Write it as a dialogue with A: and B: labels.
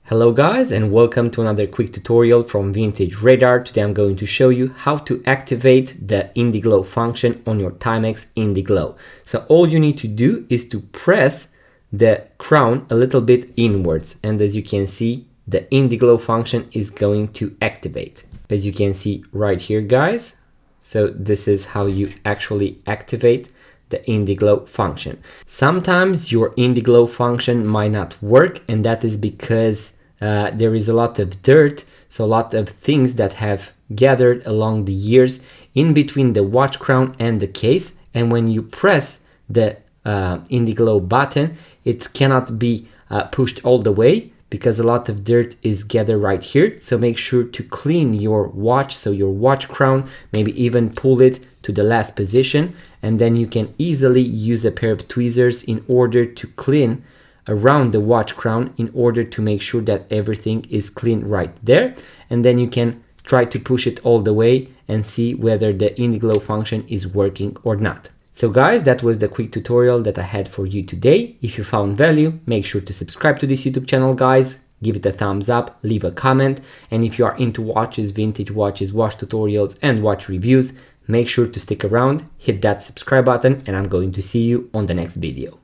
A: Hello guys, and welcome to another quick tutorial from Vintage Radar. Today I'm going to show you how to activate the Indiglo function on your Timex Indiglo. So all you need to do is to press the crown a little bit inwards, and as you can see, the Indiglo function is going to activate. As you can see right here guys, so this is how you actually activate the Indiglo function. Sometimes your Indiglo function might not work, and that is because there is a lot of dirt, so a lot of things that have gathered along the years in between the watch crown and the case, and when you press the Indiglo button, it cannot be pushed all the way because a lot of dirt is gathered right here. So make sure to clean your watch, so your watch crown, maybe even pull it to the last position, and then you can easily use a pair of tweezers in order to clean around the watch crown in order to make sure that everything is clean right there, and then you can try to push it all the way and see whether the Indiglo function is working or not. So guys, that was the quick tutorial that I had for you today. If you found value, make sure to subscribe to this YouTube channel guys, give it a thumbs up, leave a comment, and if you are into watches, vintage watches, watch tutorials and watch reviews, make sure to stick around, hit that subscribe button, and I'm going to see you on the next video.